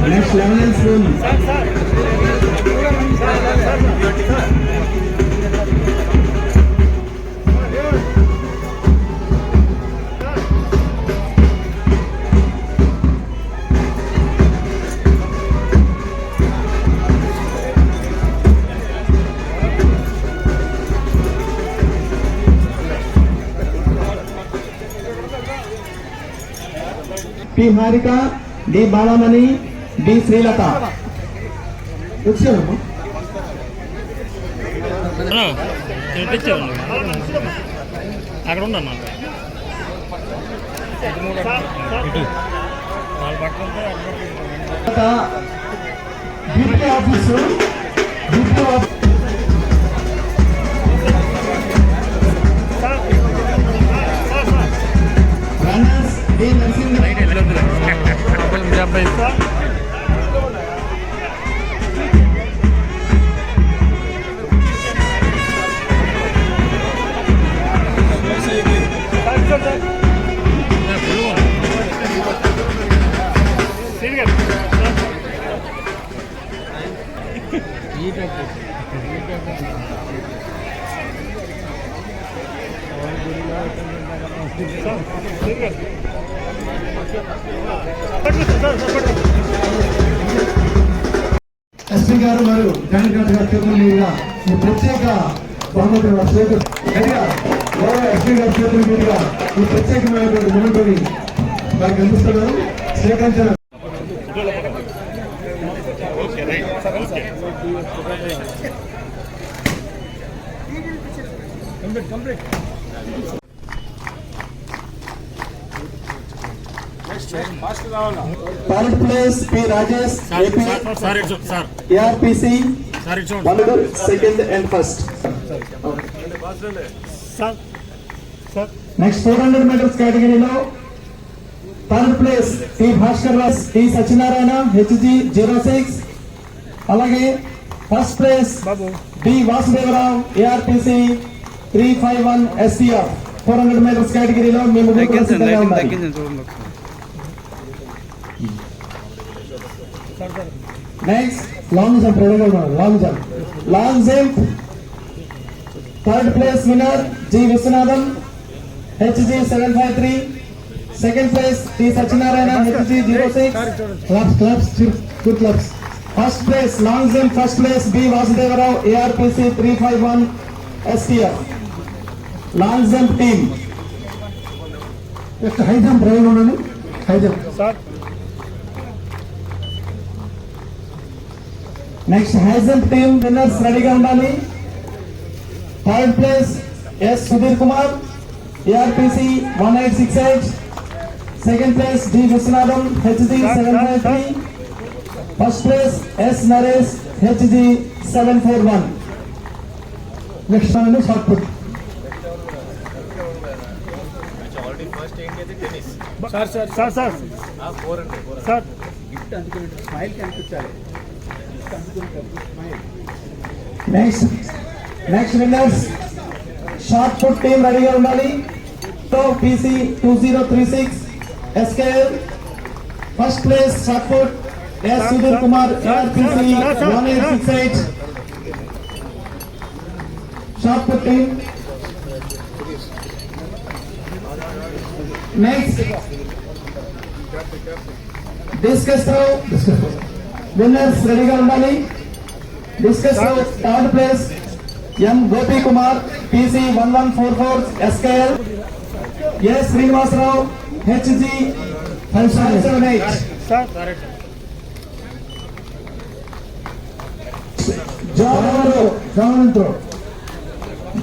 Next 11 is from P. Harika, D. Balamani, D. Srilata. అక్కడ ఉండమ్మా SP గారు మరియు జాయింట్ కలెక్టర్ గారి చేతుల మీదుగా ఈ ప్రత్యేక బహుమతి ఎస్పీ గారి చేతుల మీదుగా ఈ ప్రత్యేకమైనటువంటి బహుమతిని వారికి అందిస్తున్నారు. స్వీకరించారు. Third place P. Rajesh, AP, ARPC, second and first. Next 400 meters category lo third place T. Bhaskar Raj, T. Sachinarayana, HG 06. Alage first place D. Vasudeva, ARPC 351 STF. 400 meters category lo మేము సిద్ధంగా ఉండాలి. Next, long jump, long jump. Third place winner G. Viswanathan, HG 753. Second place T. Sachinarayana, HG 06. Claps, good claps. First place, long jump, first place B. Vasudeva Rao, ARPC 351 STF. Long jump team. Next, high jump, high jump. Next, high jump team winners ready-ga undali. Third place S. Sudhir Kumar, ARPC 1868. Second place D. Viswanathan, HG 753. First place S. Naresh, HG 741. Next one is shot put. Sir. Sir. Smile కనిపించాలి. Next winners shot put team రెడీగా ఉండాలి. So PC 2036 SKL. First place shot put S. Sudhir Kumar, ARPC 1868. Shot put team. Next discus throw winners రెడీగా ఉండాలి. Discus third place M Gopi Kumar, PC 1144 SKL. S Srinivasarao, HG 578.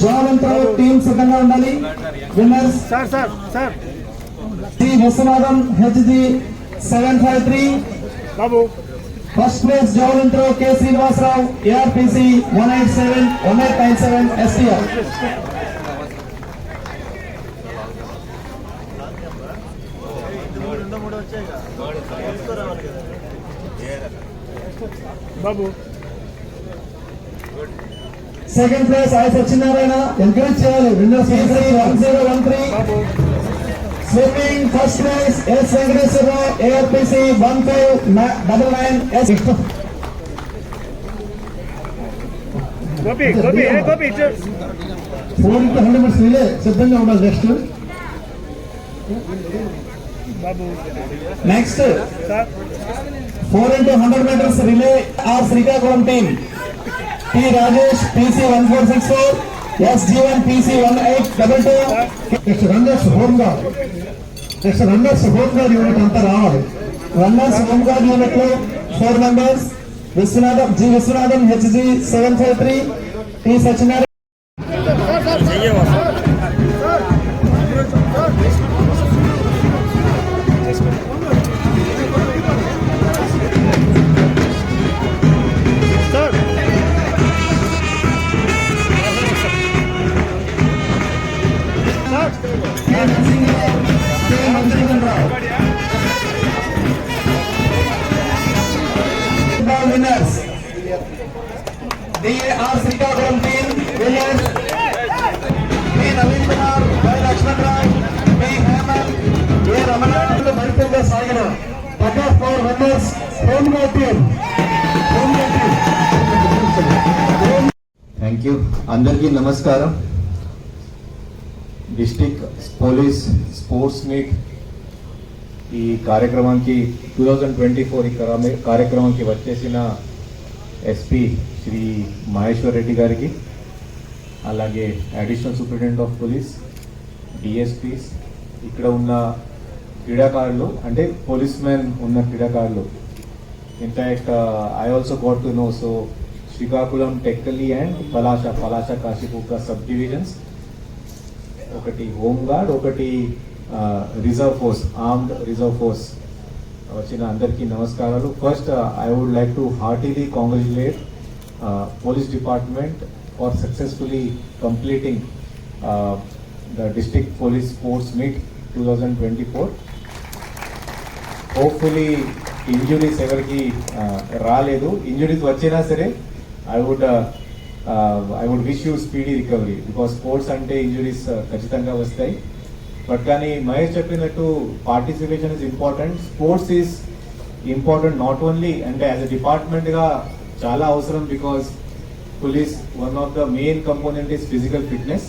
Javelin throw team సిద్ధంగా ఉండాలి. Winners T Viswanatham, HG 753. First place javelin throw K. Srinivasrao, ARPC 1897 STF. Second place I. Sachinarayana, encourage cheyali. Winners 1013. Swimming first place S. Venkateswara ARPC 1599 S. Gopi Gopi A Gopi ఇచ్చు 4 into 100 meters relay సిద్ధంగా ఉండాలి next. Babu next sir 4 into 100 meters relay R Srikakulam team. P Rajesh PC 1464 SG1 PC 1822. Next runners home guard. Next runners home guard unit అంతా రావాలి. Runners home guard unit లో 4 members Viswanatham G Viswanatham HG 753 T Satyanarayana. Winners DAR Srikakulam team winners P Naveen Kumar Y Lakshman Rai P Hemant A Ramana Bharatanga Sagana cut off for winners home guard team. Thank you. అందరికీ నమస్కారం. District police sports meet ఈ కార్యక్రమానికి 2024 ఈ కార్యక్రమానికి వచ్చేసిన SP Shri Maheshwar Reddy గారికి, అలాగే additional superintendent of police, DSPs, ఇక్కడ ఉన్న క్రీడాకారులు అంటే పోలీస్ మెన్ ఉన్న క్రీడాకారులు. In fact I also got to know so Srikakulam, Tekkali and Palasa Kasibugga sub divisions, ఒకటి హోమ్ గార్డ్, ఒకటి reserve force, armed reserve force వచ్చిన అందరికీ నమస్కారాలు. First I would like to heartily congratulate police department for successfully completing the district police sports meet 2024. Hopefully injuries ఎవరికి రాలేదు. Injuries వచ్చినా సరే I would wish you speedy recovery, because sports అంటే injuries ఖచ్చితంగా వస్తాయి. బట్ కానీ మహేష్ చెప్పినట్టు participation is important, sports is important not only అంటే యాజ్ అ డిపార్ట్మెంట్గా చాలా అవసరం, because police one of the main component is physical fitness,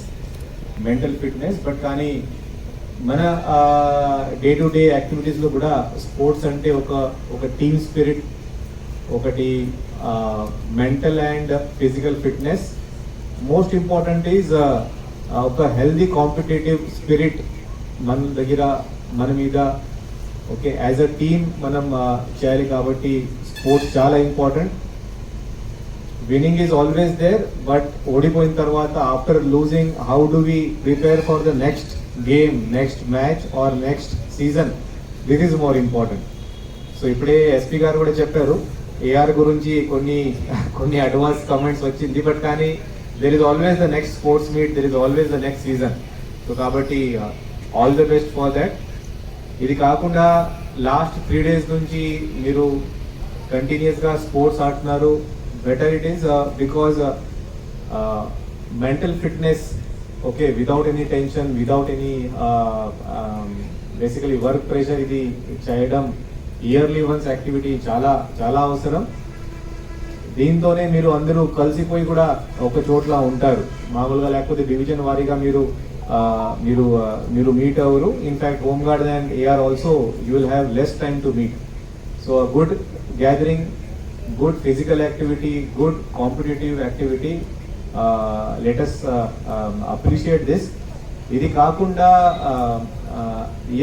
mental fitness. But కానీ మన డే టు డే యాక్టివిటీస్లో కూడా స్పోర్ట్స్ అంటే ఒక టీమ్ స్పిరిట్, ఒకటి mental and physical fitness. Most important is ఒక హెల్దీ కాంపిటేటివ్ స్పిరిట్ మన మీద ఓకే యాజ్ అ టీమ్ మనం చేయాలి. కాబట్టి స్పోర్ట్స్ చాలా important. Winning is always there, but ఓడిపోయిన తర్వాత after losing how do we prepare for the next game, next match or next season, this is more important. So ఇప్పుడే SP గారు కూడా చెప్పారు ఏఆర్ గురించి కొన్ని అడ్వాన్స్ కమెంట్స్ వచ్చింది, బట్ కానీ there is always the next sports meet, there is always the next season. So కాబట్టి all the best for that. ఇది కాకుండా లాస్ట్ 3 days నుంచి మీరు కంటిన్యూస్గా స్పోర్ట్స్ ఆడుతున్నారు. Better it is because mental fitness okay without any tension, without any basically work pressure ఇది చేయడం yearly once activity చాలా చాలా అవసరం. దీంతోనే మీరు అందరూ కలిసిపోయి కూడా ఒక చోట్ల ఉంటారు మామూలుగా, లేకపోతే డివిజన్ వారీగా మీరు మీట్ అవ్వరు. In fact home guard and AR also you will have less time to meet. So good gathering, good physical activity, good competitive activity, let's appreciate this. ఇది కాకుండా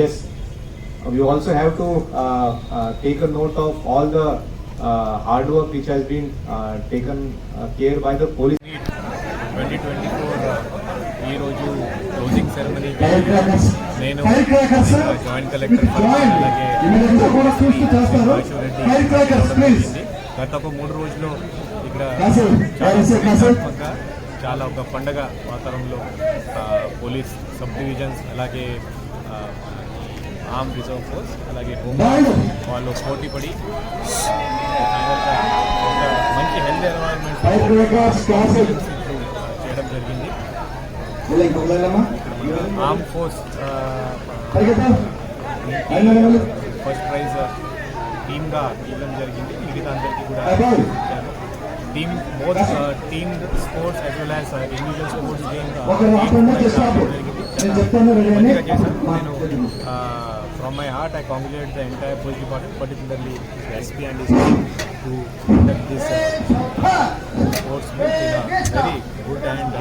yes we also have to take a note of all the hard work which has been taken care by the police. 2024 ఈ రోజు closing ceremony నేను joint collector అలాగే గత ఒక 3 రోజుల్లో ఇక్కడ చాలా ఒక పండగ వాతావరణంలో పోలీస్ సబ్ డివిజన్స్ అలాగే ఆర్మ్ రిజర్వ్ ఫోర్స్ అలాగే హోంగార్డ్ వాళ్ళు పోటీ పడి ఒక మంచి హెల్త్ ఎన్వైరన్మెంట్ చేయడం జరిగింది. ఆర్మ్ ఫోర్స్ పరిగెత్తా. ఐదు నిమిషాలు. ఫస్ట్ ప్రైజ్ టీమ్గా ఇవ్వడం జరిగింది. మిగతా అందరికీ కూడా అబ్బాయి. Team both team sports as well as individual sports game ఒక రాకుండా జస్ట్ ఆపు. నేను చెప్తాను రెడీ అని. నేను from my heart I congratulate the entire police department, particularly SP and his team to conduct this sports in a very good and